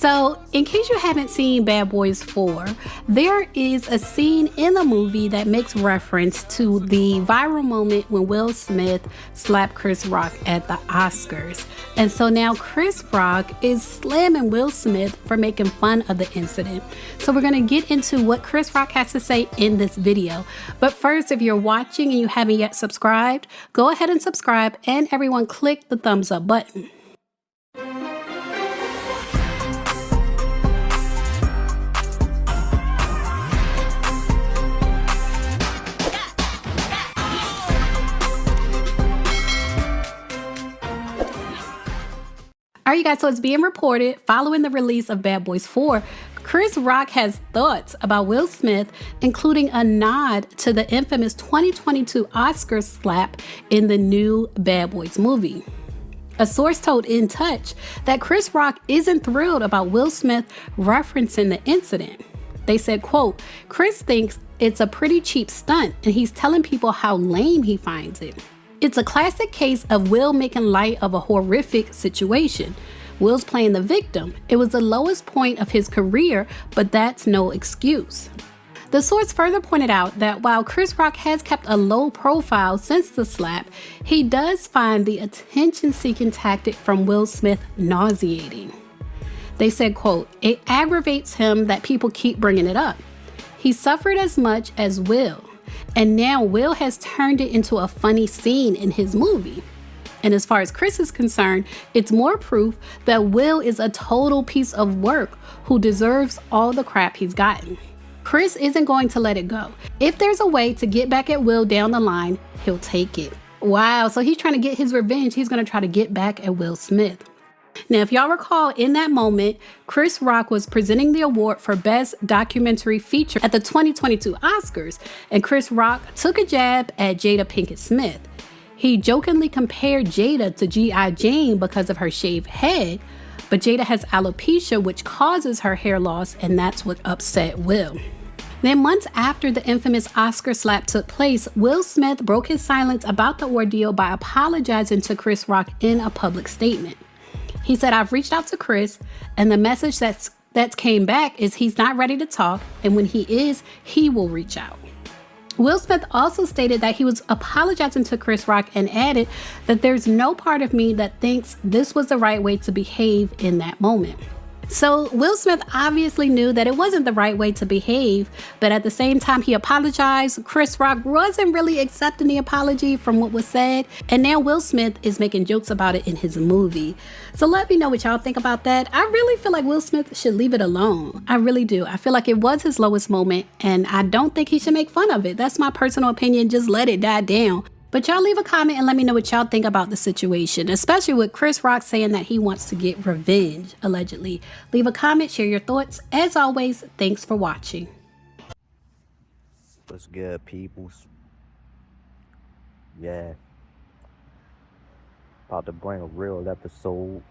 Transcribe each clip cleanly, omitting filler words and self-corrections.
So, in case you haven't seen Bad Boys 4, there is a scene in the movie that makes reference to the viral moment when Will Smith slapped Chris Rock at the Oscars. And so now Chris Rock is slamming Will Smith for making fun of the incident. So, we're going to get into what Chris Rock has to say in this video. But first, if you're watching and you haven't yet subscribed, go ahead and subscribe, and everyone click the thumbs up button. All right, you guys, so it's being reported following the release of Bad Boys 4, Chris Rock has thoughts about Will Smith, including a nod to the infamous 2022 Oscar slap in the new Bad Boys movie. A source told In Touch that Chris Rock isn't thrilled about Will Smith referencing the incident. They said, quote, "Chris thinks it's a pretty cheap stunt and he's telling people how lame he finds it. It's a classic case of Will making light of a horrific situation. Will's playing the victim. It was the lowest point of his career, but that's no excuse." The source further pointed out that while Chris Rock has kept a low profile since the slap, he does find the attention-seeking tactic from Will Smith nauseating. They said, quote, "It aggravates him that people keep bringing it up. He suffered as much as Will. And now Will has turned it into a funny scene in his movie. And as far as Chris is concerned, it's more proof that Will is a total piece of work who deserves all the crap he's gotten. Chris isn't going to let it go. If there's a way to get back at Will down the line, he'll take it." Wow, so he's trying to get his revenge. He's going to try to get back at Will Smith. Now, if y'all recall, in that moment, Chris Rock was presenting the award for Best Documentary Feature at the 2022 Oscars, and Chris Rock took a jab at Jada Pinkett Smith. He jokingly compared Jada to G.I. Jane because of her shaved head, but Jada has alopecia, which causes her hair loss, and that's what upset Will. Then months after the infamous Oscar slap took place, Will Smith broke his silence about the ordeal by apologizing to Chris Rock in a public statement. He said, "I've reached out to Chris, and the message that came back is he's not ready to talk, and when he is, he will reach out." Will Smith also stated that he was apologizing to Chris Rock and added that there's no part of me that thinks this was the right way to behave in that moment. So Will Smith obviously knew that it wasn't the right way to behave, but at the same time he apologized. Chris Rock wasn't really accepting the apology from what was said, and now Will Smith is making jokes about it in his movie. So let me know what y'all think about that. I really feel like Will Smith should leave it alone. I really do. I feel like it was his lowest moment, and I don't think he should make fun of it. That's my personal opinion. Just let it die down. But y'all leave a comment and let me know what y'all think about the situation, especially with Chris Rock saying that he wants to get revenge, allegedly. Leave a comment, share your thoughts. As always, thanks for watching. What's good, peoples? Yeah. About to bring a real episode.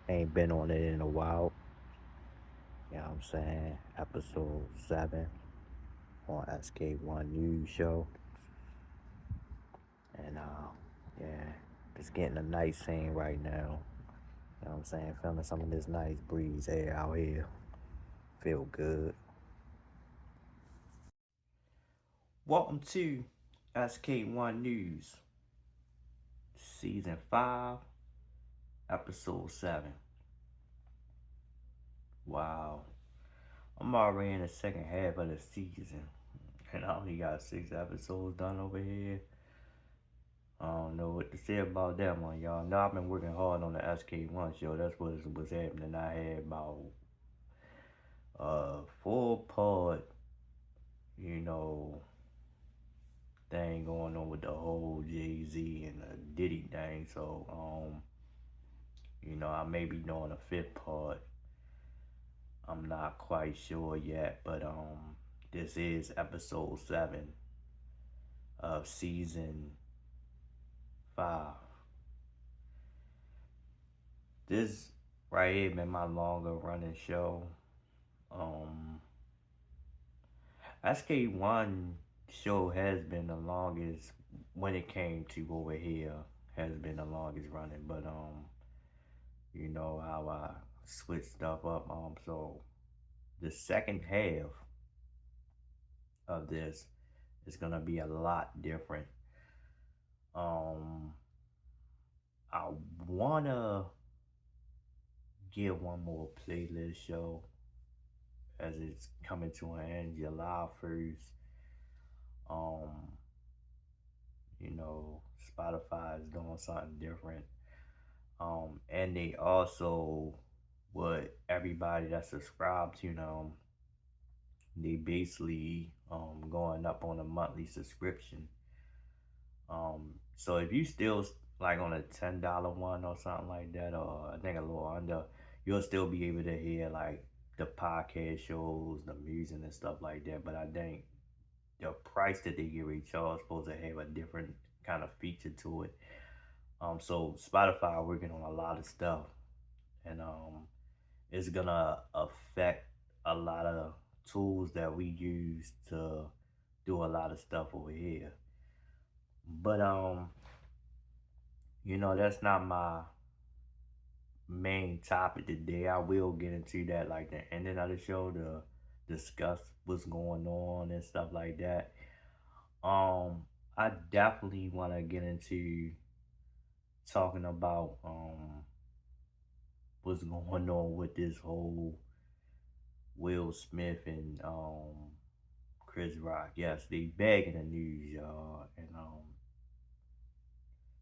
Ain't been on it in a while. You know what I'm saying? Episode 7 on SK1 News Show. And yeah, just getting a nice scene right now. You know what I'm saying? Feeling some of this nice breeze air out here. Feel good. Welcome to SK1 News, Season 5, Episode 7. Wow. I'm already in the second half of the season. And I only got 6 episodes done over here. I don't know what to say about that one, y'all. Know I've been working hard on the SK1 show. That's what was happening. I had about 4-part, thing going on with the whole Jay-Z and the Diddy thing. So, I may be doing a 5th part. I'm not quite sure yet, but this is episode 7 of season 5. This right here been my longer running show. SK1 show has been the longest when it came to over here, has been the longest running, but you know how I switch stuff up. So the second half of this is gonna be a lot different. Um, I wanna get one more playlist show as it's coming to an end July 1st. Um, Spotify is doing something different. And they also, what everybody that's subscribed to them, they basically going up on a monthly subscription. So if you still like on a $10 one or something like that, or I think a little under, you'll still be able to hear like the podcast shows, the music and stuff like that. But I think the price that they give each other is supposed to have a different kind of feature to it. So Spotify working on a lot of stuff, and it's gonna affect a lot of tools that we use to do a lot of stuff over here. But that's not my main topic today. I will get into that like the ending of the show to discuss what's going on and stuff like that. I definitely want to get into talking about what's going on with this whole Will Smith and Chris Rock. Yes, they back in the news, y'all, and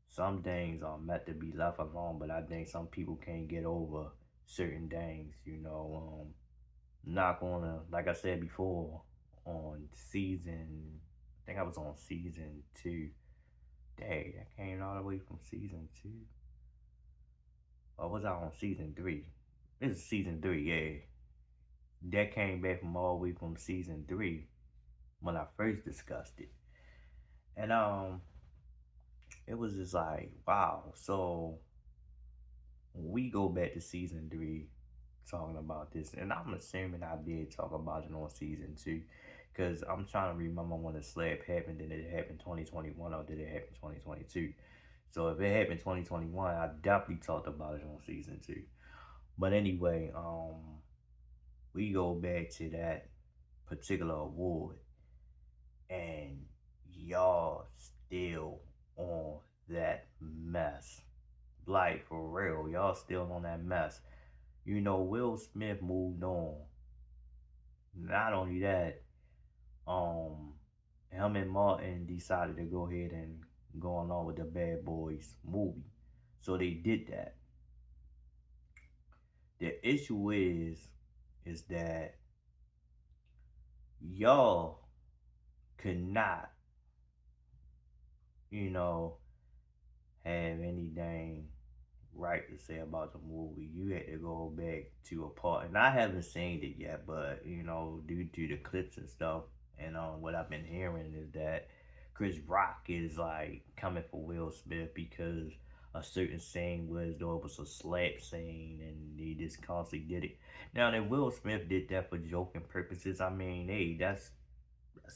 some things are meant to be left alone, but I think some people can't get over certain things. Not gonna, like I said before, on season. I think I was on season 2. Dang, that came all the way from season 2. Or was I on season 3? This is season 3, yeah. That came back from all the way from season 3 when I first discussed it. And it was just like, wow. So we go back to season 3 talking about this, and I'm assuming I did talk about it on season 2, because I'm trying to remember when the slap happened. Did it happen 2021 or did it happen 2022? So if it happened 2021, I definitely talked about it on season 2. But anyway, we go back to that particular award, and y'all still on that mess. Like, for real, y'all still on that mess. Will Smith moved on. Not only that, him and Martin decided to go ahead and go along with the Bad Boys movie. So they did that. The issue is that y'all could not, have anything right to say about the movie. You had to go back to a part, and I haven't seen it yet, but due to the clips and stuff, and what I've been hearing is that Chris Rock is like coming for Will Smith because a certain scene was there was a slap scene, and they just constantly did it. Now that Will Smith did that for joking purposes, I mean, hey, that's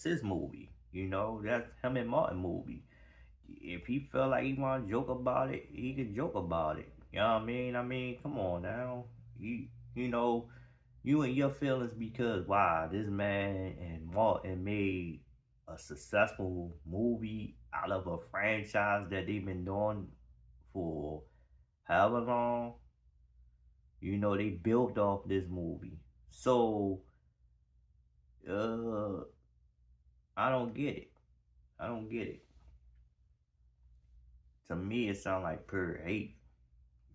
his movie. That's him and Martin movie. If he felt like he want to joke about it, he could joke about it. You know what I mean? I mean, come on now. You know, you and your feelings because why this man and Martin made a successful movie out of a franchise that they've been doing for however long. They built off this movie. So, uh, I don't get it. I don't get it. To me, it sounds like pure hate.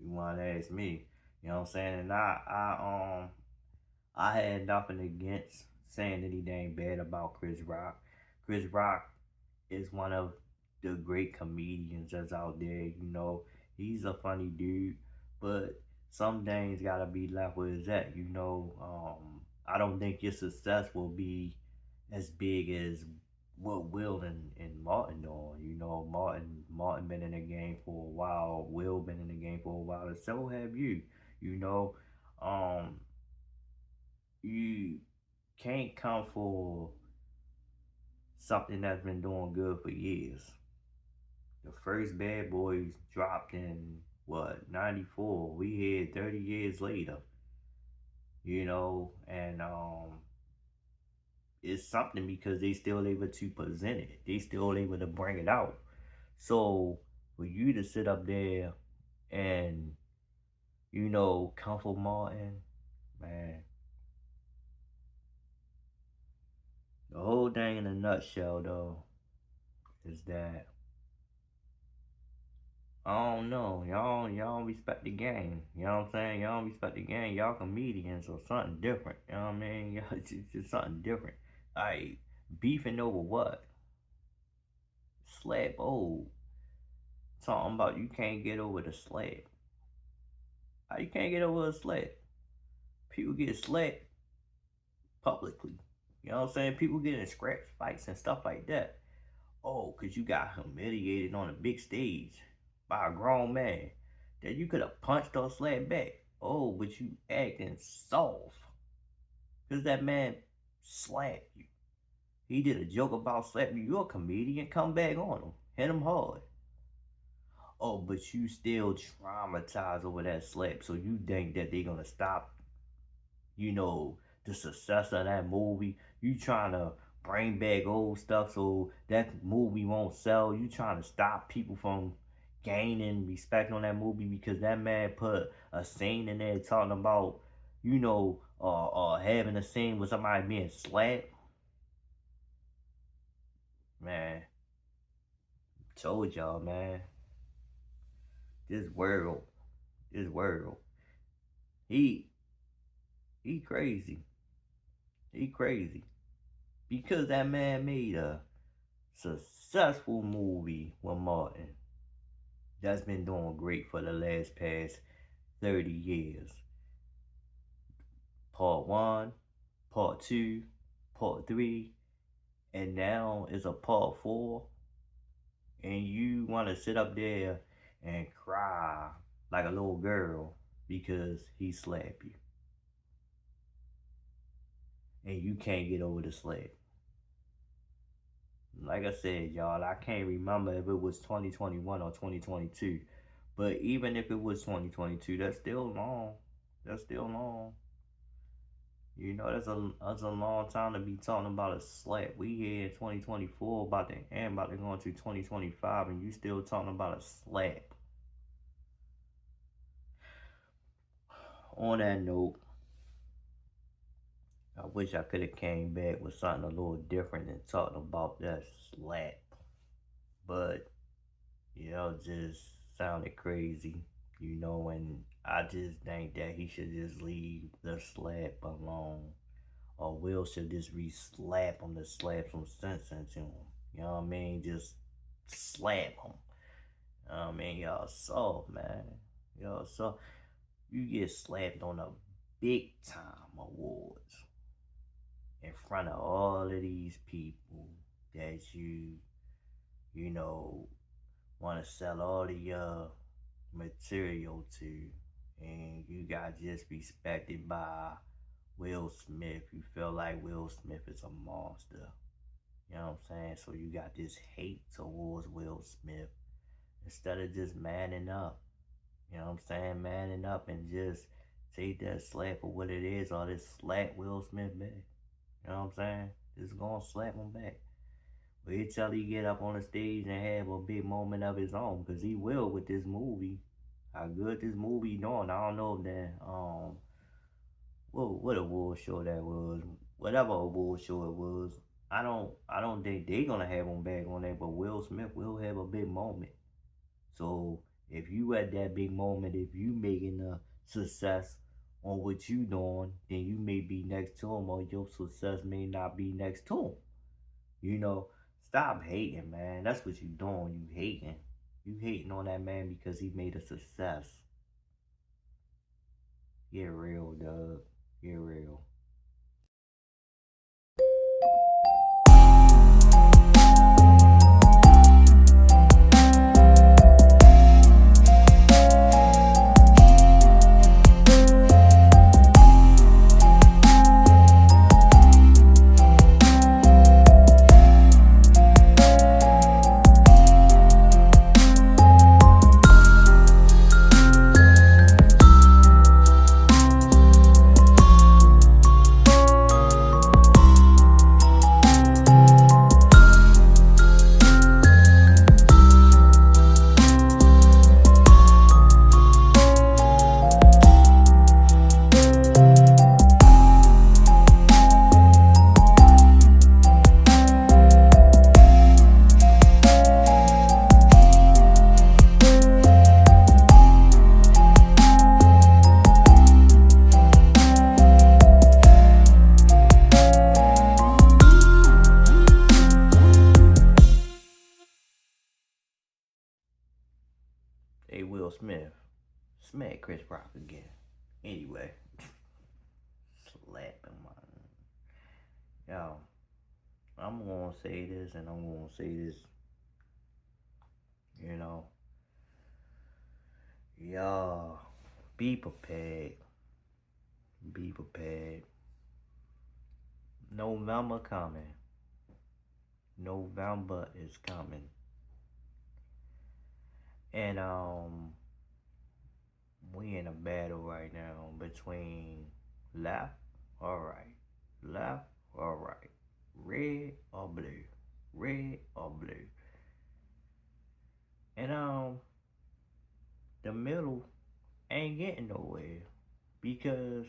You want to ask me? You know what I'm saying? And I had nothing against saying anything bad about Chris Rock. Chris Rock is one of the great comedians that's out there. He's a funny dude, but some things gotta be left where it's at. I don't think your success will be as big as what Will and Martin doing. Martin been in the game for a while. Will been in the game for a while, and so have you. You know, um, you can't come for something that's been doing good for years. The first Bad Boys dropped in what, 94. We had 30 years later. and it's something because they still able to present it. They still able to bring it out. So for you to sit up there and Comfort Martin, man, the whole thing in a nutshell though is that I don't know, y'all don't respect the game. You know what I'm saying? Y'all don't respect the game. Y'all comedians or something different. You know what I mean? Y'all it's just something different. Like beefing over what? Slap old. Talking about you can't get over the slap. How you can't get over a slap? People get slapped publicly. You know what I'm saying? People get in scratch fights and stuff like that. Oh, because you got humiliated on a big stage by a grown man that you could have punched or slapped back. Oh, but you acting soft. Because that man slapped you. He did a joke about slapping you. You're a comedian. Come back on him. Hit him hard. Oh, but you still traumatized over that slap. So you think that they're going to stop, the success of that movie? You trying to bring back old stuff so that movie won't sell? You trying to stop people from gaining respect on that movie because that man put a scene in there talking about, having a scene with somebody being slapped? Man, told y'all, man. This world, he crazy. He crazy. Because that man made a successful movie with Martin that's been doing great for the past 30 years. Part 1, Part 2, Part 3, and now it's a Part 4. And you want to sit up there and cry like a little girl because he slapped you. And you can't get over the slap. Like I said, y'all, I can't remember if it was 2021 or 2022. But even if it was 2022, that's still long. That's still long. That's a long time to be talking about a slap. We here in 2024 about to go into 2025, and you still talking about a slap. On that note, I wish I could have came back with something a little different than talking about that slap. But, just sounded crazy, and I just think that he should just leave the slap alone. Or Will should just re-slap him to slap some sense into him. You know what I mean? Just slap him. You know what I mean? Y'all soft, man. Y'all soft. You get slapped on a big time awards in front of all of these people that you want to sell all of your material to, and you got just respected by Will Smith. You feel like Will Smith is a monster. You know what I'm saying? So you got this hate towards Will Smith instead of just manning up. You know what I'm saying? Manning up and just take that slap for what it is, or just slap Will Smith back. You know what I'm saying? Just gonna slap him back. Wait till he get up on the stage and have a big moment of his own, because he will with this movie. How good this movie doing? I don't know if that what award show that was. Whatever award show it was. I don't think they gonna have him back on that, but Will Smith will have a big moment. So if you at that big moment, if you making a success on what you doing, then you may be next to him, or your success may not be next to him. Stop hating, man. That's what you doing. You hating. You hating on that man because he made a success. Get real, dog. Get real. smack Chris Rock again. Anyway, slap him, man. Yo, I'm gonna say this and I'm gonna say this, you know. Y'all, be prepared. Be prepared. November coming. November is coming. And we in a battle right now between left or right. Left or right. Red or blue. Red or blue. And the middle ain't getting nowhere because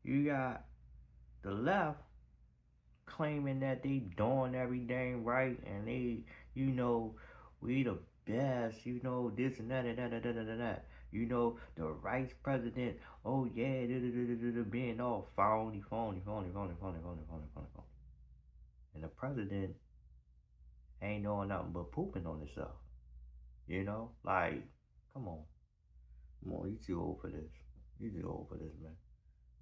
you got the left claiming that they doing everything right and they, you know, we the best, you know, this and that and that and that and that. You know, the vice president, oh yeah, being all phony. And the president ain't doing nothing but pooping on himself. You know, like, come on. Come on, you too old for this. You too old for this, man.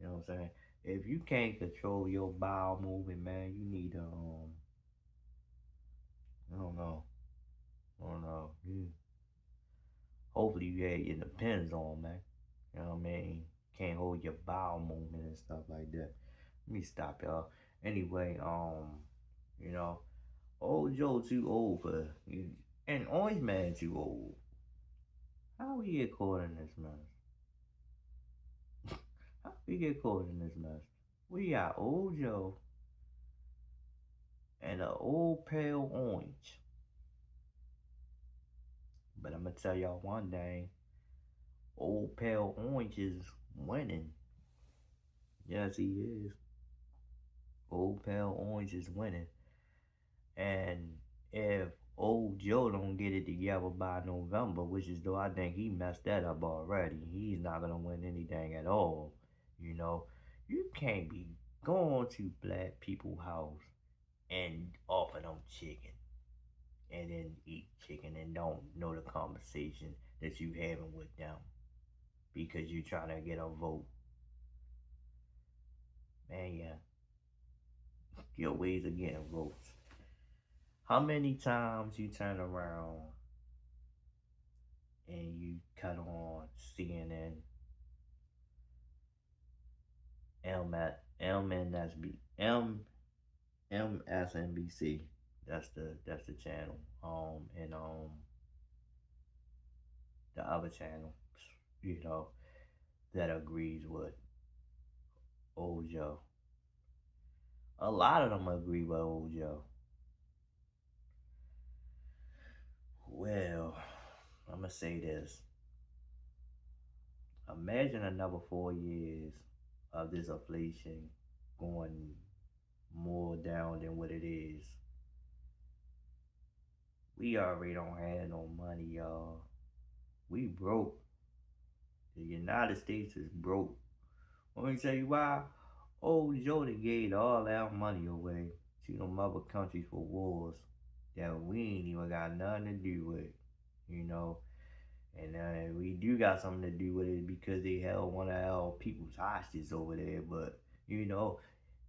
You know what I'm saying? If you can't control your bowel movement, man, you need to, I don't know. Hopefully you had your depends on, man. You know what I mean? Can't hold your bowel movement and stuff like that. Let me stop, y'all. Anyway, you know, old Joe too old for you, and Orange Man too old. How we get caught in this mess? How we get caught in this mess? We got old Joe and an old pale orange. But I'm gonna tell y'all one thing. Old pale orange is winning. Yes, he is. Old pale orange is winning. And if old Joe don't get it together by November, which is though I think he messed that up already, he's not gonna win anything at all. You know, you can't be going to black people's house and offer them chicken and then eat chicken and don't know the conversation that you having with them because you trying to get a vote. Man, yeah. Your ways of getting votes. How many times you turn around and you cut on CNN, MSNBC. That's the channel. And the other channel, you know, that agrees with old Joe. A lot of them agree with old Joe. Well, I'm gonna say this. Imagine another 4 years of this inflation going more down than what it is. We already don't have no money, y'all. We broke. The United States is broke. Let me tell you why. Old Joe gave all our money away to them other countries for wars that we ain't even got nothing to do with, you know. And we do got something to do with it because they held one of our people's hostages over there. But, you know,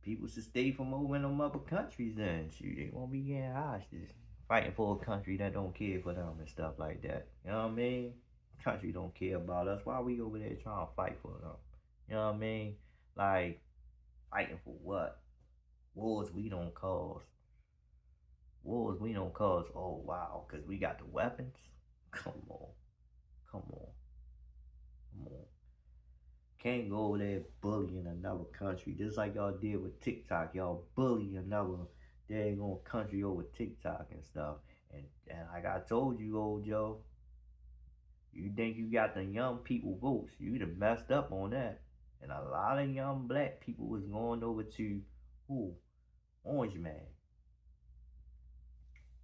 people should stay from over in them other countries then. Shoot, they won't be getting hostages. Fighting for a country that don't care for them and stuff like that. You know what I mean? Country don't care about us. Why we over there trying to fight for them? You know what I mean? Like, fighting for what? Wars we don't cause. Wars we don't cause. Oh, wow. Because we got the weapons? Come on. Can't go over there bullying another country. Just like y'all did with TikTok. Y'all bully another daggone country over TikTok and stuff. And like I told you, old Joe, you think you got the young people votes. You done messed up on that. And a lot of young black people was going over to who? Orange Man.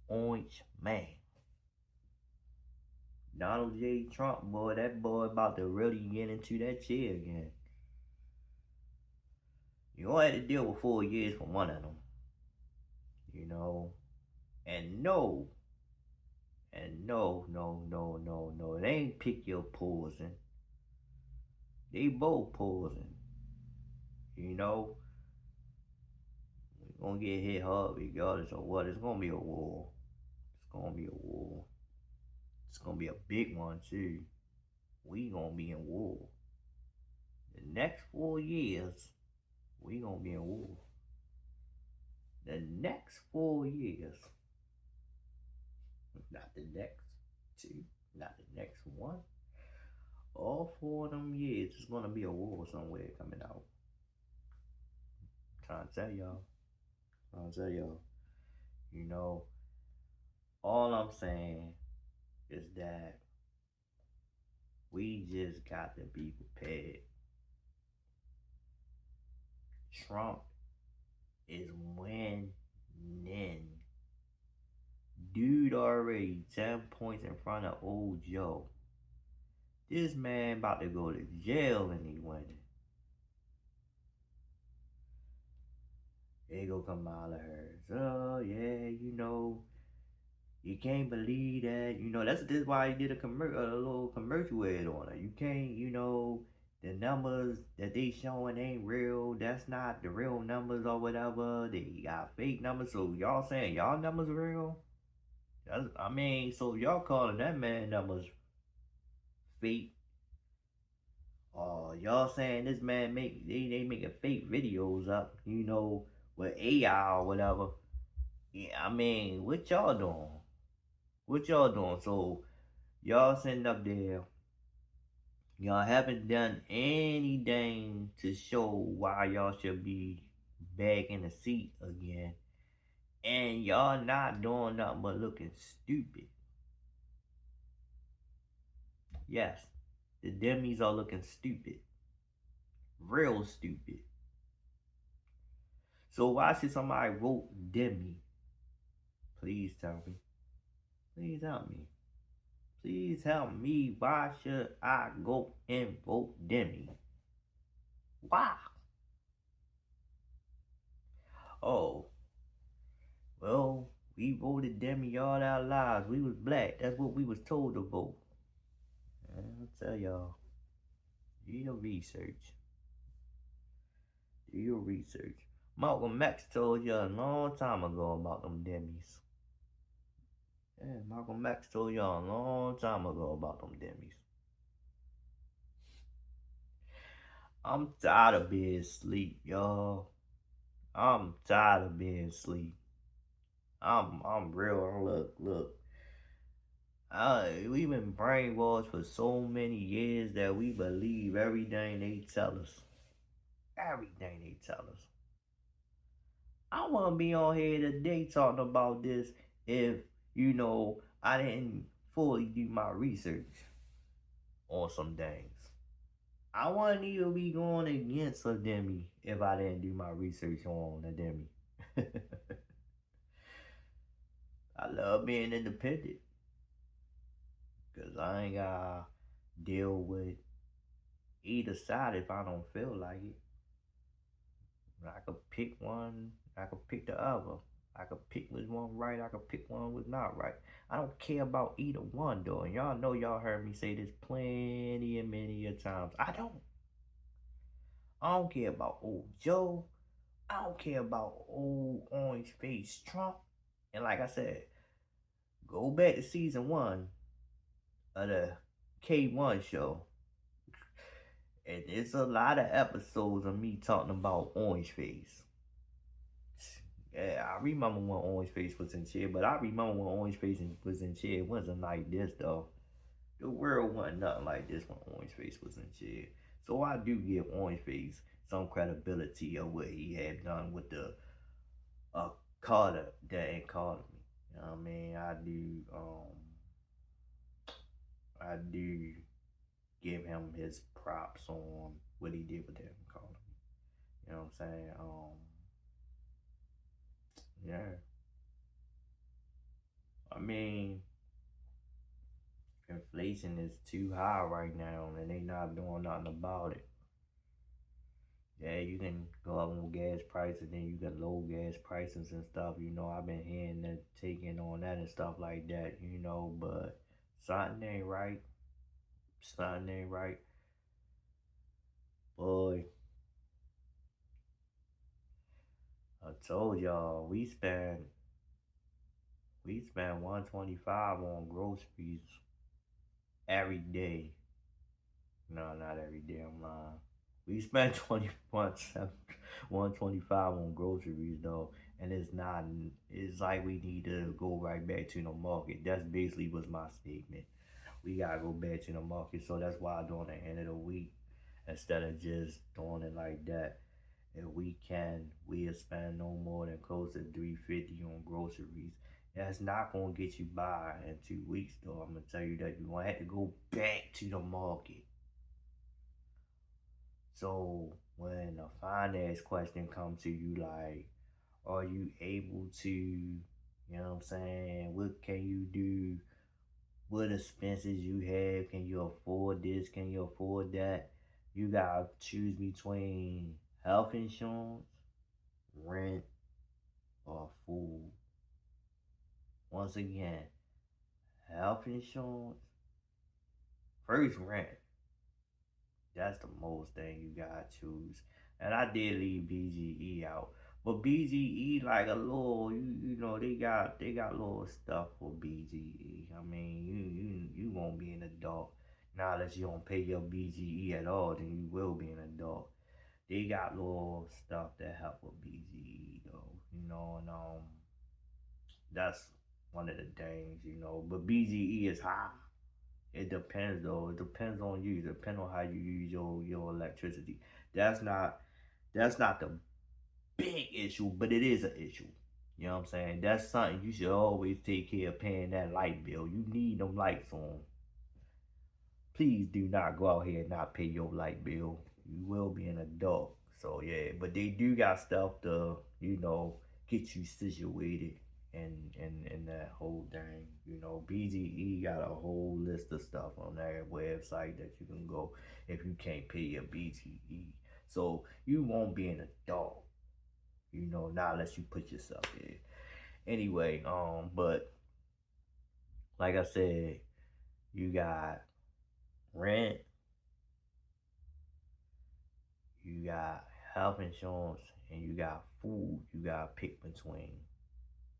Orange Man. Donald J. Trump, boy, that boy about to really get into that chair again. You only had to deal with 4 years for one of them. You know? And no, it ain't pick your poison. They both poison. You know, we're gonna get hit hard regardless of what. It's gonna be a war. It's gonna be a war. It's gonna be a big one too. We gonna be in war. The next 4 years, we gonna be in war. The next 4 years, not the next two, not the next one. All 4 of them years, it's gonna be a war somewhere coming out. Trying to tell y'all. You know, all I'm saying is that we just got to be prepared. Trump is winning. Dude already 10 points in front of old Joe. This man about to go to jail and he winning. They go Kamala Harris. Oh yeah, you can't believe that. That's why he did a little commercial ad on it. You can't, the numbers that they showing ain't real. That's not the real numbers or whatever. They got fake numbers. So y'all saying y'all numbers real? So y'all calling that man numbers fake? Y'all saying this man they making fake videos up, with AI or whatever. Yeah, what y'all doing? So y'all sitting up there, y'all haven't done anything to show why y'all should be back in the seat again. And y'all not doing nothing but looking stupid. Yes, the Demis are looking stupid. Real stupid. So why should somebody vote Demi? Please tell me. Please help me. Please help me. Why should I go and vote Demi? Why? Oh, well, we voted Demi all our lives. We was black. That's what we was told to vote. I'll tell y'all. Do your research. Malcolm X told you a long time ago about them Demis. Yeah, Malcolm X told y'all a long time ago about them Demis. I'm tired of being asleep, y'all. I'm tired of being asleep. I'm real. Look. We've been brainwashed for so many years that we believe everything they tell us. I want to be on here today talking about this if, I didn't fully do my research on some things. I wouldn't even be going against a Demi if I didn't do my research on a Demi. I love being independent because I ain't gotta deal with either side if I don't feel like it. I could pick one, I could pick the other. I could pick which one right, I could pick one was not right. I don't care about either one though. And y'all know y'all heard me say this plenty and many a times. I don't care about old Joe. I don't care about old orange face Trump. And like I said, go back to season 1 of the K1 show. And it's a lot of episodes of me talking about Orange Face. Yeah, I remember when Orange Face was in chair, but I remember when Orange Face was in chair, it wasn't like this though. The world wasn't nothing like this when Orange Face was in chair. So I do give Orange Face some credibility of what he had done with the Carter that ain't Carter me. You know what I mean? I do give him his props on what he did with that Carter. You know what I'm saying? Yeah. I mean, inflation is too high right now and they not doing nothing about it. Yeah, you can go up on gas prices, then you got low gas prices and stuff. I've been hearing that taking on that and stuff like that, but something ain't right. Boy, I told y'all we spend 125 on groceries every day. No, not every day. I'm lying. We spent 125 on groceries though, and it's not. It's like we need to go right back to the market. That's basically was my statement. We gotta go back to the market, so that's why I do on the end of the week instead of just doing it like that. If we can, we'll spend no more than close to 350 on groceries. That's not gonna get you by in 2 weeks though. I'm gonna tell you that you're gonna have to go back to the market. So when a finance question comes to you like, are you able to, you know what I'm saying? What can you do? What expenses you have? Can you afford this? Can you afford that? You gotta choose between health insurance, rent, or food. Once again, health insurance, first rent. That's the most thing you gotta choose. And I did leave BGE out. But BGE like a little you know they got little stuff for BGE. I mean you won't be an adult. Now that you don't pay your BGE at all, then you will be an adult. They got little stuff that help with BGE though, and that's one of the things. But BGE is high. It depends though. It depends on you. It depends on how you use your electricity. That's not that's not the big issue, but it is an issue. You know what I'm saying? That's something you should always take care of paying that light bill. You need them lights on. Please do not go out here and not pay your light bill. You will be an adult. So yeah, but they do got stuff to get you situated and that whole thing. BGE got a whole list of stuff on their website that you can go if you can't pay your BGE. So you won't be an adult, not unless you put yourself in. Anyway, but like I said, you got rent, you got health insurance, and you got food you gotta pick between.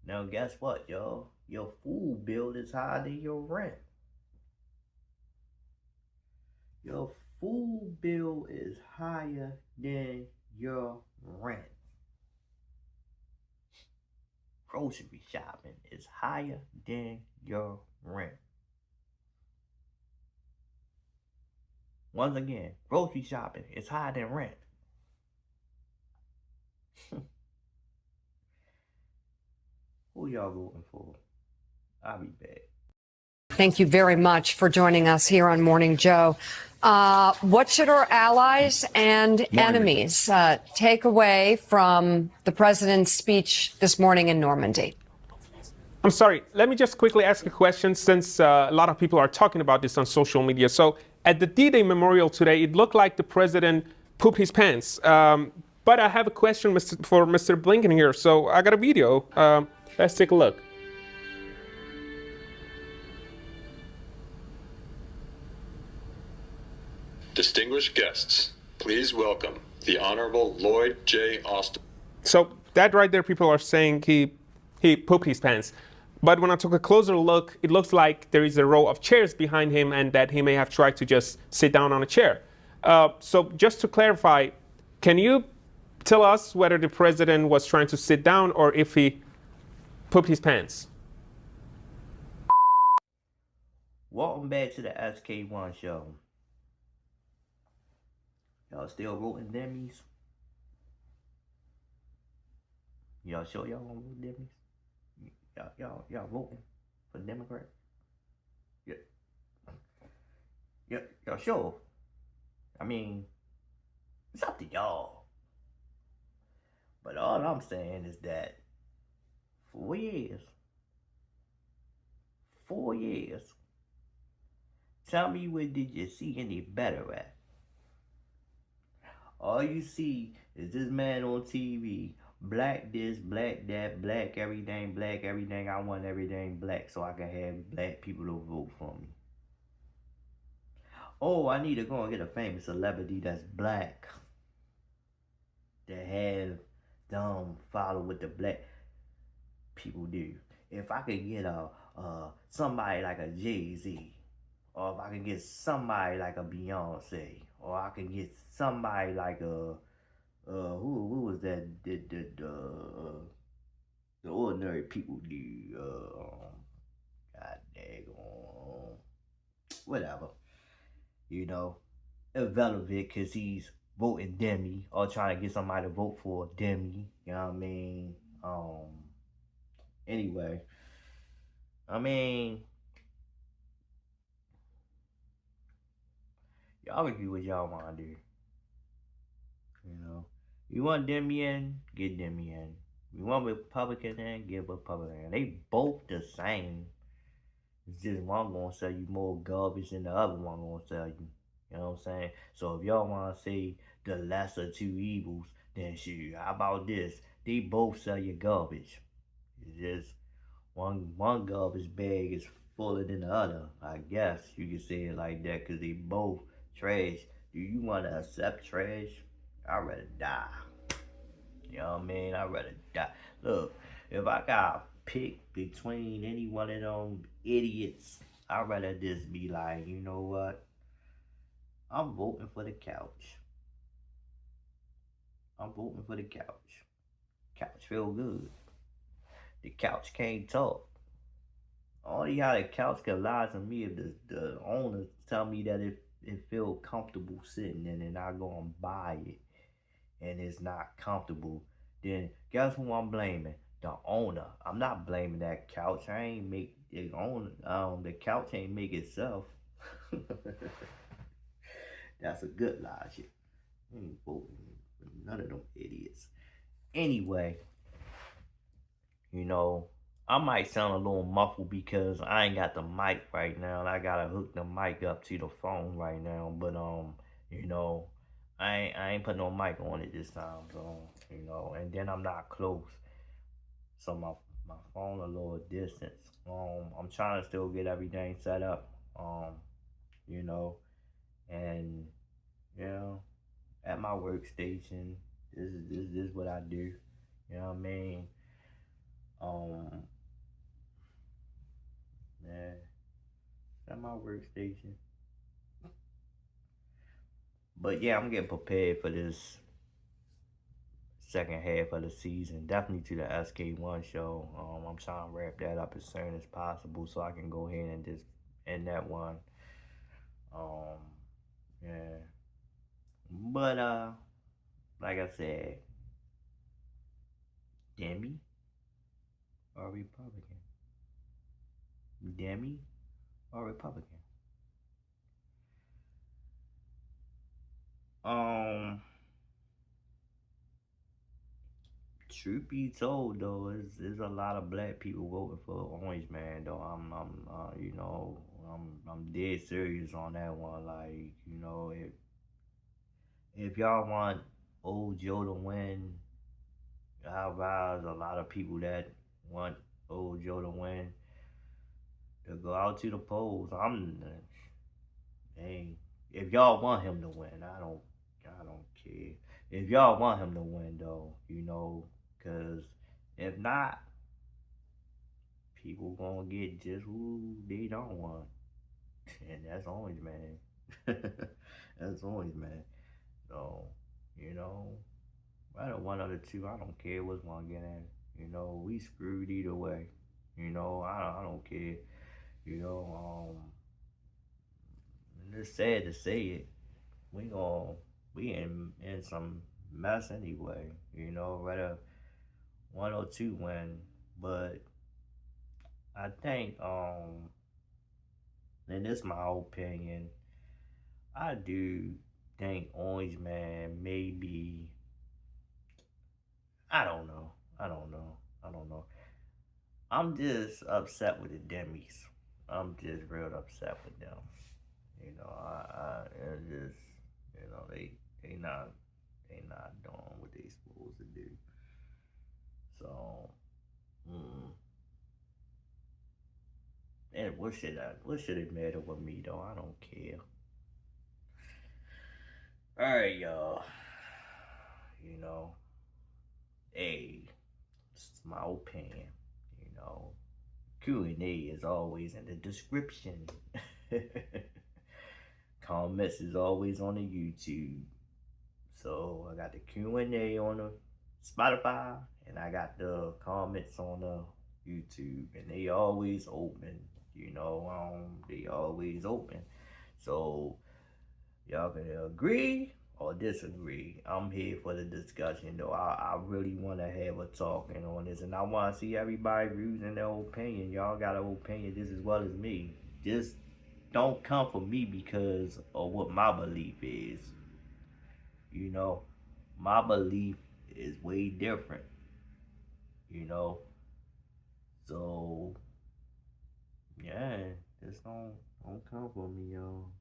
Now, guess what, y'all? Your food bill is higher than your rent. Your food bill is higher than your rent. Grocery shopping is higher than your rent. Once again, grocery shopping is higher than rent. Who y'all voting for? I'll be back. Thank you very much for joining us here on Morning Joe. What should our allies and enemies take away from the president's speech this morning in Normandy? I'm sorry, let me just quickly ask a question since a lot of people are talking about this on social media. So at the D-Day memorial today, it looked like the president pooped his pants. But I have a question for Mr. Blinken here. So I got a video. Let's take a look. Distinguished guests, please welcome the Honorable Lloyd J. Austin. So that right there, people are saying he pooped his pants. But when I took a closer look, it looks like there is a row of chairs behind him and that he may have tried to just sit down on a chair. So just to clarify, can you tell us whether the president was trying to sit down or if he pooped his pants? Welcome back to the SK1 show. Y'all still voting Demis? Y'all sure y'all want to vote Demis? Y'all voting for Democrat? Yeah. Y'all sure? I mean, it's up to y'all. But all I'm saying is that 4 years. 4 years. Tell me, where did you see any better at? All you see is this man on TV, black this, black that, black everything, I want everything black so I can have black people to vote for me. Oh, I need to go and get a famous celebrity that's black. That have them follow what the black people do. If I could get somebody like a Jay-Z, or if I can get somebody like a Beyonce, or I can get somebody like a who was that the ordinary people do god daggone whatever, you know, irrelevant because he's voting Demi or trying to get somebody to vote for Demi, you know what I mean? Anyway, I mean, y'all can do what y'all want to do. You know, you want Demi in, get Demi in. You want Republican in, get Republican in. They both the same. It's just one gonna sell you more garbage than the other one gonna sell you. You know what I'm saying? So if y'all wanna say the lesser two evils, then shoot, how about this? They both sell you garbage. It's just one garbage bag is fuller than the other. I guess you could say it like that because they both trash. Do you want to accept trash? I'd rather die. You know what I mean? I'd rather die. Look, if I got pick between any one of them idiots, I'd rather just be like, you know what? I'm voting for the couch. I'm voting for the couch. Couch feel good. The couch can't talk. Only how the couch can lie to me if the owner tell me that it feel comfortable sitting in and I go and buy it and it's not comfortable, then guess who I'm blaming? The owner. I'm not blaming that couch. I ain't make it own. The couch ain't make itself. That's a good logic. I ain't voting for none of them idiots. Anyway, you know, I might sound a little muffled because I ain't got the mic right now and I gotta hook the mic up to the phone right now. But you know, I ain't put no mic on it this time, so you know, and then I'm not close. So my phone a little distance. I'm trying to still get everything set up. You know, and you know, at my workstation, this is what I do. You know what I mean? Yeah, at my workstation. But yeah, I'm getting prepared for this second half of the season. Definitely to the SK1 show. I'm trying to wrap that up as soon as possible so I can go ahead and just end that one. Yeah. But like I said, Demi or Republican? Demi or Republican? Truth be told, though, there's a lot of black people voting for Orange Man. Though you know, I'm dead serious on that one. Like, you know, if y'all want old Joe to win, I advise a lot of people that want old Joe to win to go out to the polls. Hey, if y'all want him to win, I don't care. If y'all want him to win, though, you know, cause if not, people gonna get just who they don't want, and that's Orange Man. That's Orange Man. So, you know, either one of the two, I don't care which one get in. You know, we screwed either way. You know, I don't care. You know, and it's sad to say it. We in some mess anyway. You know, rather 102 win, but I think and this is my opinion, I do think Orange Man maybe I don't know. I don't know. I don't know. I'm just upset with the Demis. I'm just real upset with them. You know, it's just you know they not doing what they supposed to do. So, and what should it matter with me though? I don't care. Alright, y'all. You know, hey, this is my opinion. You know, Q&A is always in the description. Comments is always on the YouTube. So I got the Q&A on the Spotify, and I got the comments on the YouTube, and they always open. You know, they always open. So y'all can agree or disagree. I'm here for the discussion, though. I really want to have a talking on this, and I want to see everybody views and their opinion. Y'all got an opinion just as well as me. Just don't come for me because of what my belief is. You know, my belief is way different. You know, so yeah, just don't come for me, y'all.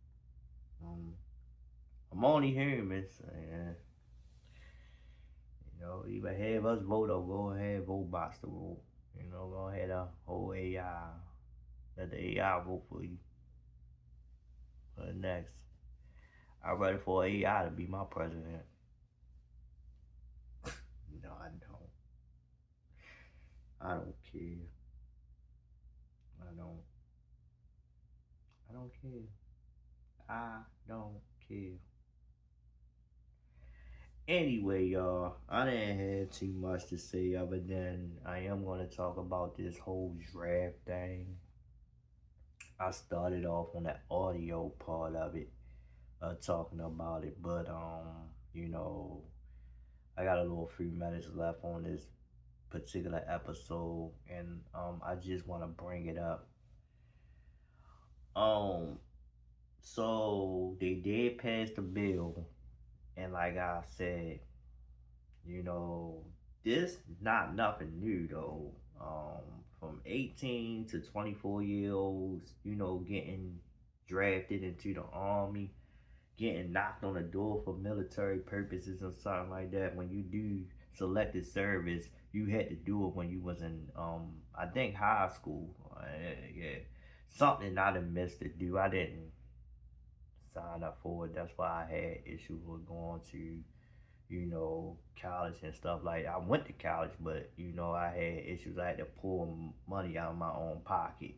I'm only human, so yeah. You know, either have us vote or go ahead vote box the vote. You know, go ahead and whole AI. Let the AI vote for you. For the next. I'd rather for AI to be my president. No, I don't. I don't care. I don't care. I don't care. Anyway, y'all, I didn't have too much to say other than I am going to talk about this whole draft thing. I started off on that audio part of it, talking about it, but you know, I got a little few minutes left on this particular episode, and I just want to bring it up. So they did pass the bill, and like I said, you know, this not nothing new though. From 18 to 24-year-olds, you know, getting drafted into the army, getting knocked on the door for military purposes or something like that. When you do selected service, you had to do it when you was in I think high school. Yeah, something I done missed to do. I didn't sign up for it. That's why I had issues with going to, you know, college and stuff like that. I went to college, but, you know, I had issues. I had to pull money out of my own pocket,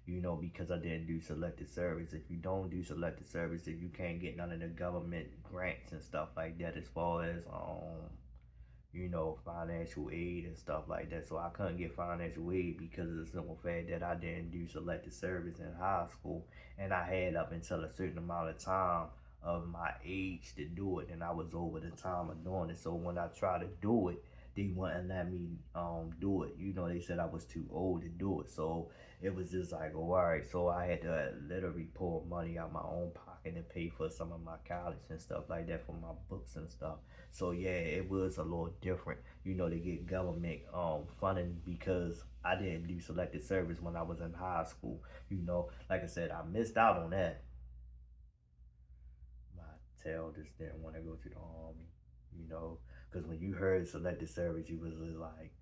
you know, because I didn't do selected service. If you don't do selected service, then you can't get none of the government grants and stuff like that as far as, you know, financial aid and stuff like that. So I couldn't get financial aid because of the simple fact that I didn't do selected service in high school, and I had up until a certain amount of time of my age to do it, and I was over the time of doing it. So when I tried to do it, they wouldn't let me do it. You know, they said I was too old to do it. So it was just like, oh, all right. So I had to literally pull money out my own pocket and pay for some of my college and stuff like that for my books and stuff. So yeah, it was a little different, you know, to get government funding because I didn't do selected service when I was in high school. You know, like I said, I missed out on that. My tail just didn't want to go to the army, you know, because when you heard selected service, you was just like,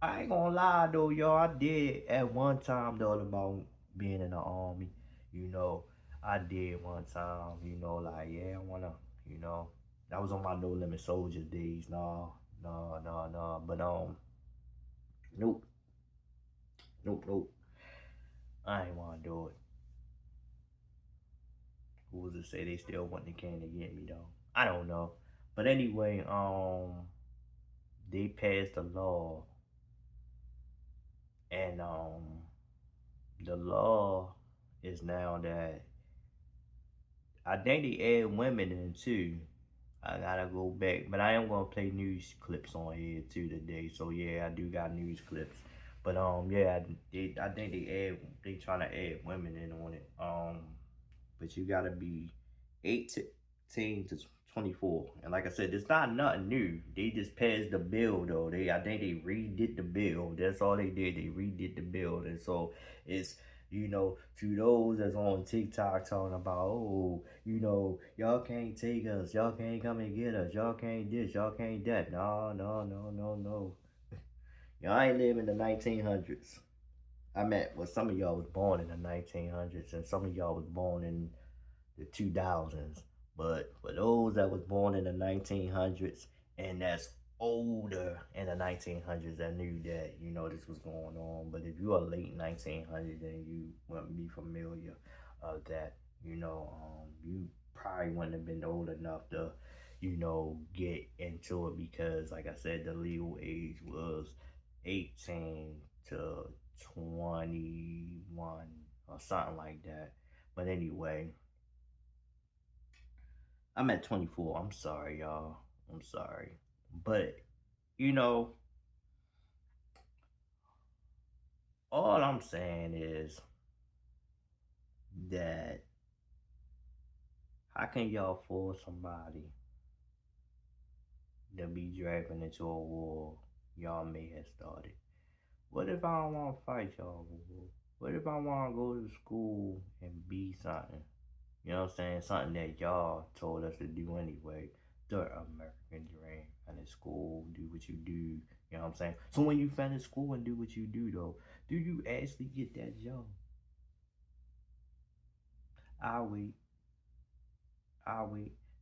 I ain't gonna lie though, y'all. I did at one time though about being in the army, you know. I did one time, you know, like, yeah, I wanna, you know. I was on my No Limit Soldier days. No. But nope. I ain't wanna do it. Who was to say they still want the can to get me though? I don't know. But anyway, they passed a law, and the law is now that I think they add women in too. I gotta go back, but I am gonna play news clips on here too today. So yeah, I do got news clips. But yeah, I think they trying to add women in on it. But you gotta be 18 to 24, and like I said, it's not nothing new. They just passed the bill though. I think they redid the bill. That's all they did. They redid the bill, and so it's, you know, to those that's on TikTok talking about, oh, you know, y'all can't take us, y'all can't come and get us, y'all can't this, y'all can't that. No. Y'all ain't live in the 1900s. I meant, well, some of y'all was born in the 1900s, and some of y'all was born in the 2000s. But for those that was born in the 1900s and that's older in the 1900s that knew that, you know, this was going on. But if you are late 1900s, then you wouldn't be familiar of that, you know, you probably wouldn't have been old enough to, you know, get into it because, like I said, the legal age was 18 to 21 or something like that. But anyway, I'm at 24. I'm sorry, y'all. I'm sorry. But, you know, all I'm saying is that how can y'all force somebody to be dragging into a war y'all may have started? What if I don't want to fight y'all war? What if I want to go to school and be something? You know what I'm saying? Something that y'all told us to do anyway. The American dream. Finish school, do what you do. You know what I'm saying? So when you finish school and do what you do, though, do you actually get that job? I'll wait.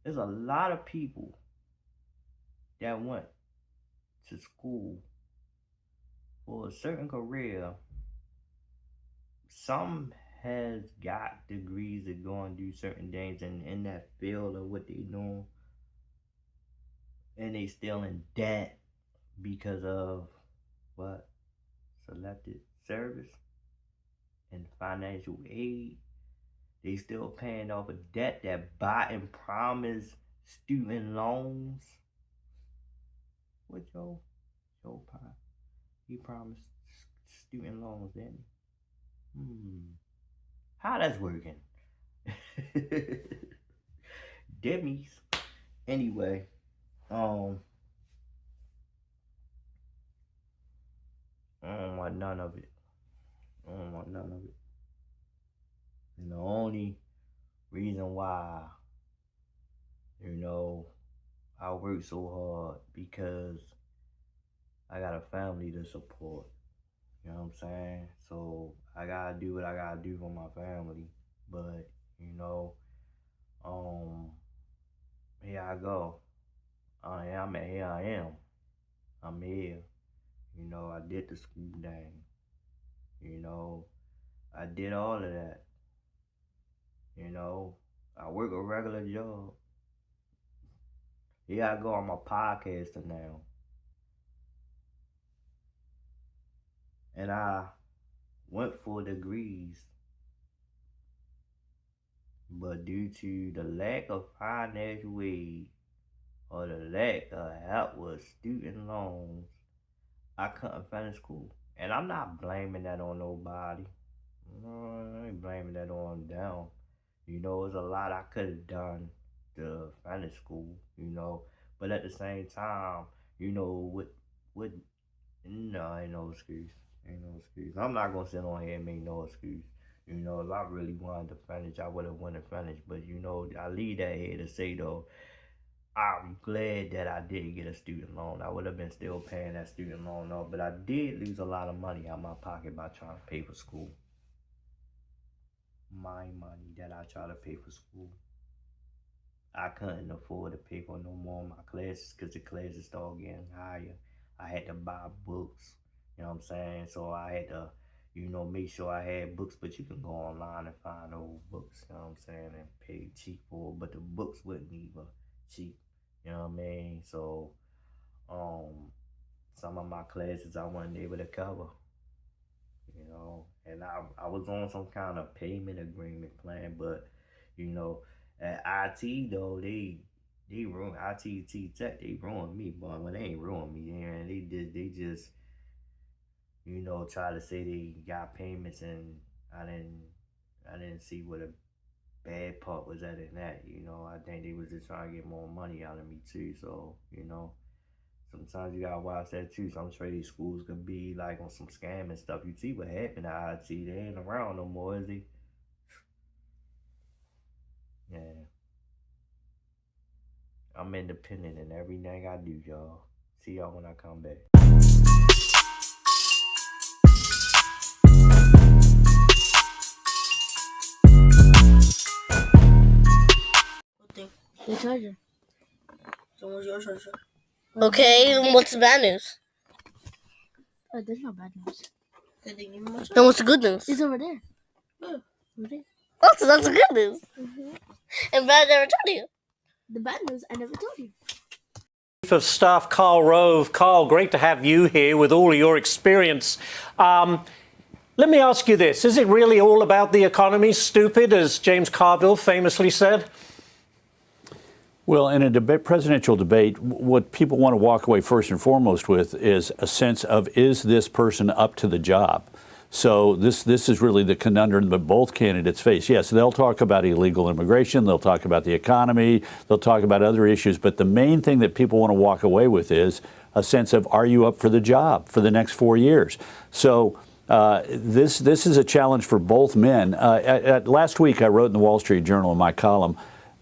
There's a lot of people that went to school for a certain career. Some has got degrees to go and do certain things in that field of what they doing, and they still in debt because of what? Selected service and financial aid. They still paying off a debt that Biden promised student loans. What Joe Pie? He promised student loans, didn't he? How that's working? Debbie's. Anyway, I don't want none of it. And the only reason why, you know, I work so hard because I got a family to support. You know what I'm saying? So I gotta do what I gotta do for my family. But, you know, here I go. Here I am. I'm here. You know, I did the school thing. You know, I did all of that. You know, I work a regular job. Here I go, I'm a podcaster now. And I went for degrees. But due to the lack of financial aid or the lack of help with student loans, I couldn't finish school. And I'm not blaming that on nobody. No, I ain't blaming that on them. You know, there's a lot I could have done to finish school, you know. But at the same time, you know, no, ain't no excuse. I'm not going to sit on here and make no excuse. You know, if I really wanted to finish, I would have wanted to finish. But, you know, I leave that here to say, though, I'm glad that I did get a student loan. I would have been still paying that student loan off. But I did lose a lot of money out of my pocket by trying to pay for school. My money that I try to pay for school. I couldn't afford to pay for no more of my classes because the classes started getting higher. I had to buy books. You know what I'm saying? So I had to, you know, make sure I had books. But you can go online and find old books, you know what I'm saying, and pay cheap for it. But the books wasn't even cheap. You know what I mean? So, some of my classes I wasn't able to cover. You know, and I was on some kind of payment agreement plan, but, you know, at IT though, they ruined ITT Tech. They ruined me, but when they ain't ruined me, and they just, you know, try to say they got payments, and I didn't see what a bad part was at in that. You know, I think they was just trying to get more money out of me too. So, you know, sometimes you gotta watch that too. Some trade schools could be like on some scam and stuff. You see what happened to IT? They ain't around no more, is they? Yeah. I'm independent in everything I do, y'all. See y'all when I come back. The charger. So what's your charger? Okay, and what's the bad news? There's no bad news. Then what's the good news? It's over there. Oh, over there. Oh, so that's the good news. Mm-hmm. And bad never told you. The bad news I never told you. Chief of Staff Karl Rove. Karl, great to have you here with all of your experience. Let me ask you this. Is it really all about the economy, stupid, as James Carville famously said? Well, in a presidential debate, what people want to walk away first and foremost with is a sense of, is this person up to the job? So this is really the conundrum that both candidates face. Yes, they'll talk about illegal immigration, they'll talk about the economy, they'll talk about other issues, but the main thing that people want to walk away with is a sense of, are you up for the job for the next 4 years? So this is a challenge for both men. Last week, I wrote in the Wall Street Journal in my column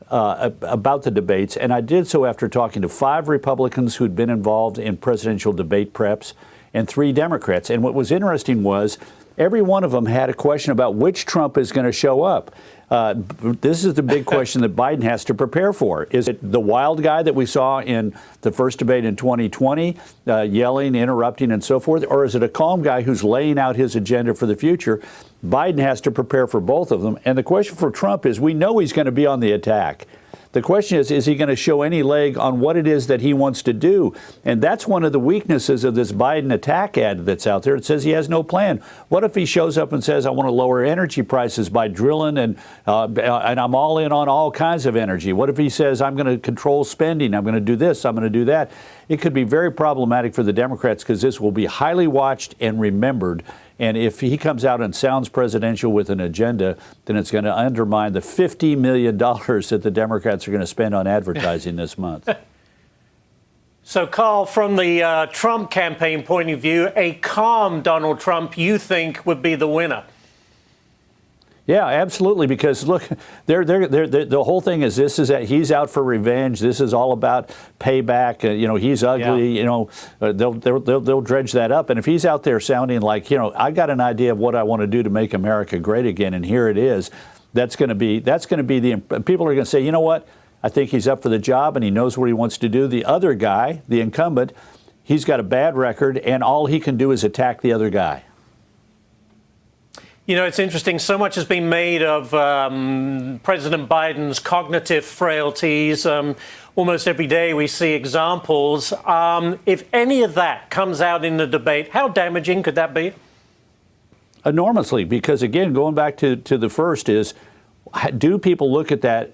about the debates, and I did so after talking to 5 Republicans who'd been involved in presidential debate preps and 3 Democrats. And what was interesting was every one of them had a question about which Trump is going to show up. This is the big question that Biden has to prepare for. Is it the wild guy that we saw in the first debate in 2020, yelling, interrupting, and so forth? Or is it a calm guy who's laying out his agenda for the future? Biden has to prepare for both of them. And the question for Trump is, we know he's going to be on the attack. The question is he going to show any leg on what it is that he wants to do? And that's one of the weaknesses of this Biden attack ad that's out there. It says he has no plan. What if he shows up and says, I want to lower energy prices by drilling and I'm all in on all kinds of energy? What if he says, I'm going to control spending, I'm going to do this, I'm going to do that? It could be very problematic for the Democrats because this will be highly watched and remembered. And if he comes out and sounds presidential with an agenda, then it's going to undermine the $50 million that the Democrats are going to spend on advertising this month. So, Karl, from the Trump campaign point of view, a calm Donald Trump, you think, would be the winner? Yeah, absolutely. Because look, the whole thing is that he's out for revenge. This is all about payback. He's ugly. Yeah. They'll dredge that up. And if he's out there sounding like, I got an idea of what I want to do to make America great again, and here it is, that's going to be the people are going to say, you know what? I think he's up for the job and he knows what he wants to do. The other guy, the incumbent, he's got a bad record, and all he can do is attack the other guy. It's interesting. So much has been made of President Biden's cognitive frailties. Almost every day we see examples. If any of that comes out in the debate, how damaging could that be? Enormously, because, again, going back to the first is, do people look at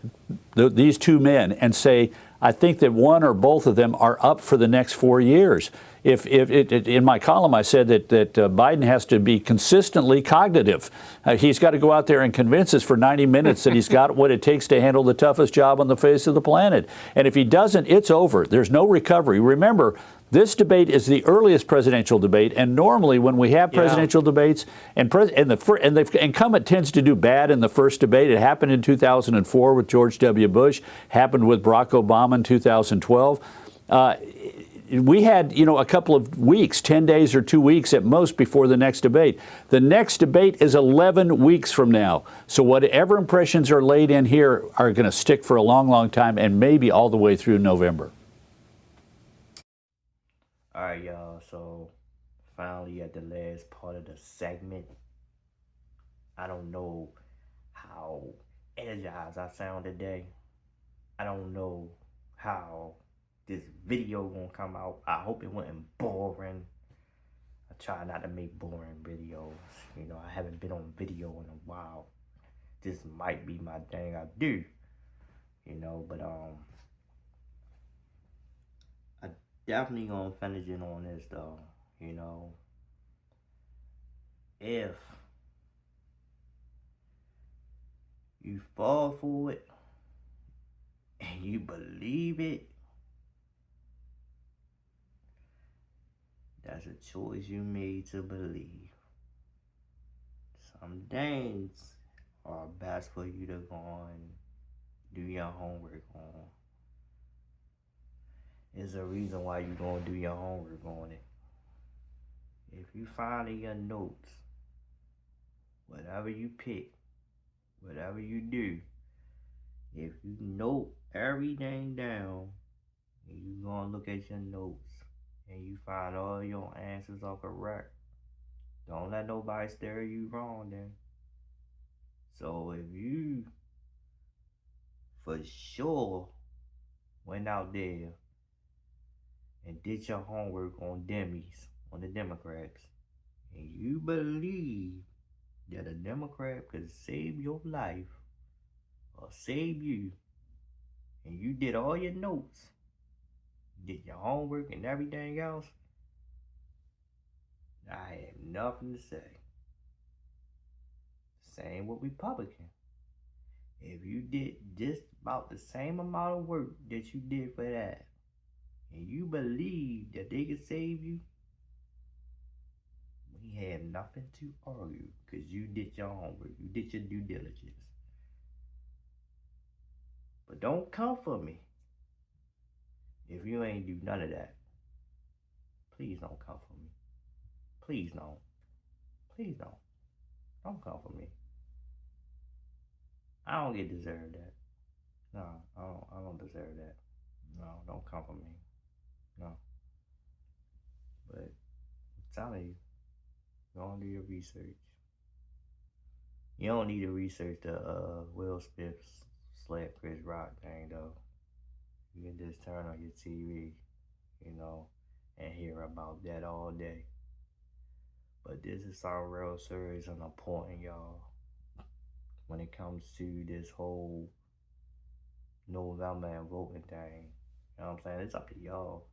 these 2 men and say, I think that one or both of them are up for the next 4 years? If in my column I said that Biden has to be consistently cognitive. He's got to go out there and convince us for 90 minutes that he's got what it takes to handle the toughest job on the face of the planet. And if he doesn't, it's over. There's no recovery. Remember, this debate is the earliest presidential debate, and normally when we have presidential debates, and the incumbent tends to do bad in the first debate. It happened in 2004 with George W. Bush, happened with Barack Obama in 2012. We had, a couple of weeks, 10 days or 2 weeks at most before the next debate. The next debate is 11 weeks from now. So whatever impressions are laid in here are going to stick for a long, long time, and maybe all the way through November. All right, y'all. So finally at the last part of the segment. I don't know how energized I sound today. I don't know how this video gonna come out. I hope it wasn't boring. I try not to make boring videos. I haven't been on video in a while. This might be my thing I do. But I definitely gonna finish it on this though. If you fall for it and you believe it, that's a choice you made to believe. Some things are best for you to go and do your homework on. There's a reason why you're going to do your homework on it. If you find in your notes, whatever you pick, whatever you do, If you note everything down, and you gonna look at your notes, and you find all your answers are correct, don't let nobody steer you wrong then. So if you for sure went out there and did your homework on Demis, on the Democrats, and you believe that a Democrat could save your life or save you, and you did all your notes, did your homework and everything else, I have nothing to say. Same with Republican. If you did just about the same amount of work that you did for that, and you believe that they could save you, we have nothing to argue because you did your homework, you did your due diligence. But don't come for me if you ain't do none of that. Please don't come for me. Please don't. Please don't. Don't come for me. I don't deserve that. No, I don't deserve that. No, don't come for me. No. But I'm telling you, go and do your research. You don't need to research the Will Smith slap Chris Rock thing though. You can just turn on your TV, and hear about that all day. But this is something real serious and important, y'all. When it comes to this whole November and voting thing, you know what I'm saying? It's up to y'all.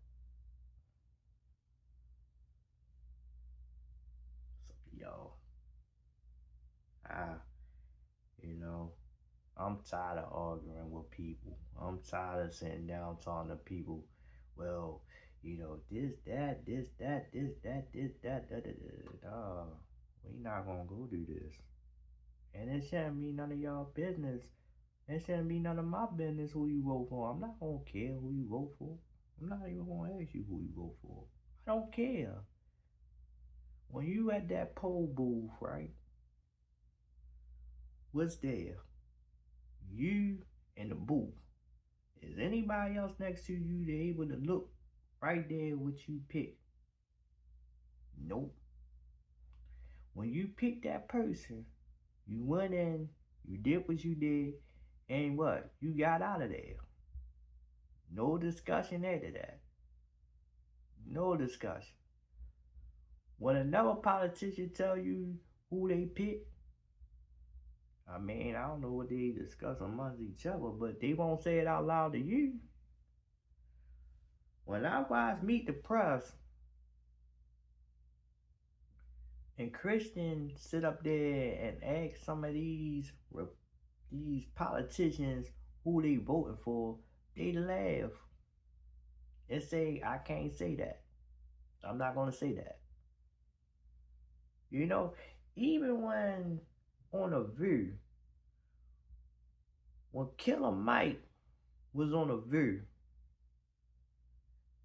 It's up to y'all. I'm tired of arguing with people. I'm tired of sitting down talking to people. Well, this, that. No, we not gonna go do this. And it shouldn't be none of y'all business. It shouldn't be none of my business who you vote for. I'm not gonna care who you vote for. I'm not even gonna ask you who you vote for. I don't care. When you at that poll booth, right? What's there? You in the booth. Is anybody else next to you they able to look right there what you pick? Nope. When you pick that person, you went in, you did what you did, and what? You got out of there. No discussion after that. No discussion. When another politician tell you who they pick, I don't know what they discuss amongst each other, but they won't say it out loud to you. When I watch Meet the Press, and Christian sit up there and ask some of these politicians who they voting for, they laugh and say, I can't say that. I'm not going to say that. Even when on The View, when Killer Mike was on The View,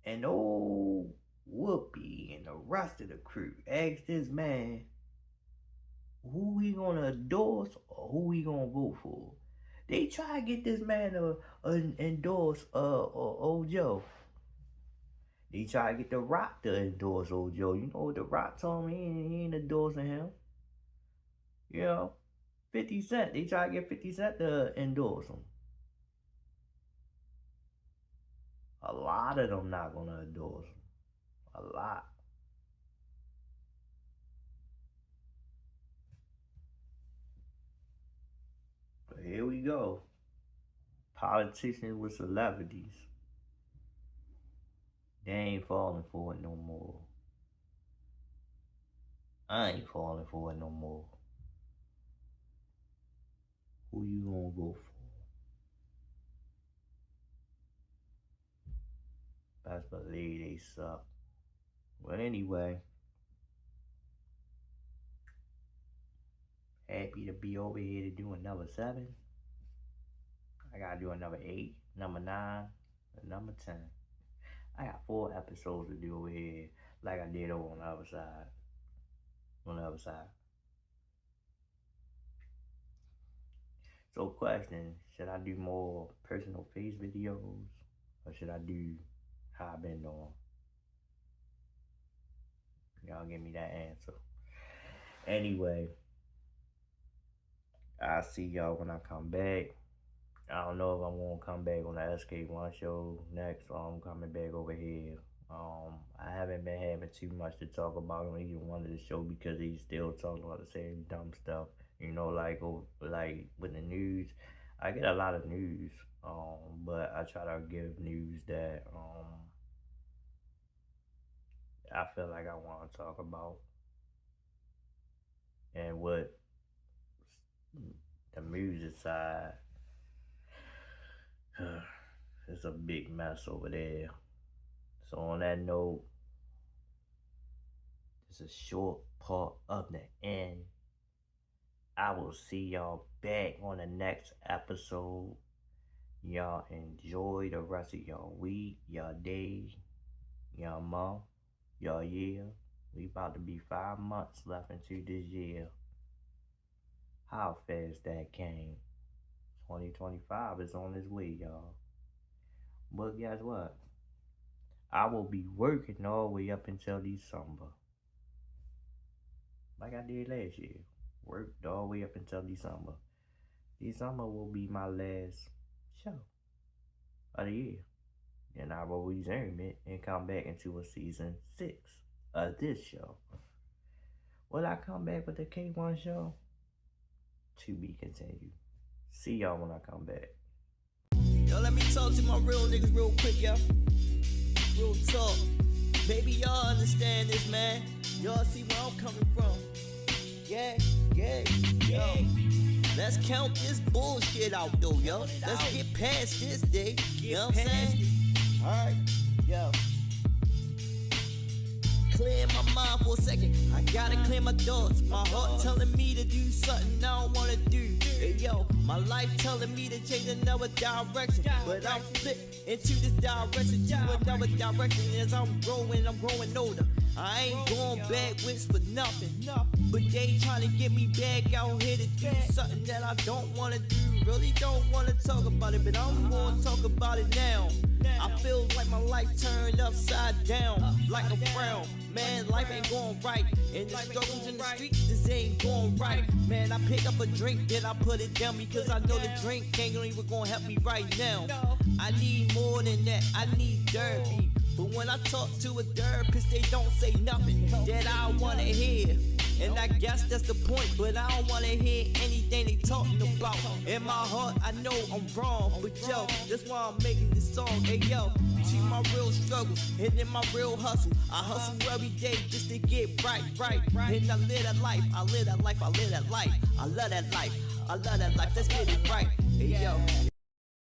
and old Whoopi and the rest of the crew asked this man who he gonna endorse or who he gonna vote for, they try to get this man to endorse old Joe. They try to get The Rock to endorse old Joe. You know what The Rock told me? He ain't endorsing him. 50 Cent. They try to get 50 Cent to endorse him. A lot of them not gonna endorse him. A lot. But here we go. Politicians with celebrities. They ain't falling for it no more. I ain't falling for it no more. Who you gonna vote for? Best believe they suck. But anyway, happy to be over here to do another 7. I gotta do another 8, number 9, and number 10. I got 4 episodes to do over here, like I did over on the other side. So question, should I do more personal face videos? Or should I do how I've been doing? Y'all give me that answer. Anyway, I'll see y'all when I come back. I don't know if I want to come back on the SK1 show next, or I'm coming back over here. I haven't been having too much to talk about on either one of the show because he's still talking about the same dumb stuff. You know, like with the news, I get a lot of news, but I try to give news that I feel like I want to talk about. And what the music side, it's a big mess over there. So on that note, it's a short part of the end. I will see y'all back on the next episode. Y'all enjoy the rest of y'all week, y'all day, y'all month, y'all year. We about to be 5 months left into this year. How fast that came. 2025 is on its way, y'all. But guess what? I will be working all the way up until December. Like I did last year. Worked all the way up until December. December will be my last show of the year. Then I will resume it and come back into a season 6 of this show. Will I come back with the K1 show? To be continued. See y'all when I come back. Yo, let me talk to my real niggas real quick, yo. Real talk. Maybe y'all understand this, man. Y'all see where I'm coming from. Yeah. Yo. Let's count this bullshit out, though, yo. Let's get past this day. You know what I'm saying? Alright, yo. Clear my mind for a second. I gotta clear my thoughts. My heart telling me to do something I don't wanna do. Hey yo, my life telling me to change another direction, but I'm flipped into this direction to another direction. As I'm growing older. I ain't going backwards for nothing, but they trying to get me back out here to do something that I don't wanna do. Really don't wanna talk about it, but I'm gonna talk about it now. I feel like my life turned upside down, like a frown. Man, life ain't going right, and the struggles in the streets, this ain't going right. Man, I pick up a drink, then I put it down because I know the drink ain't even gonna help me right now. I need more than that, I need therapy. But when I talk to a therapist, they don't say nothing that I wanna hear. And I guess that's the point, but I don't wanna hear anything they talking about. In my heart, I know I'm wrong, but yo, that's why I'm making this song. Hey yo, see my real struggles and then my real hustle. I hustle every day just to get right. And I live that life, I live that life, I live that life. I love that life, I love that life. Let's get it right. Hey yo.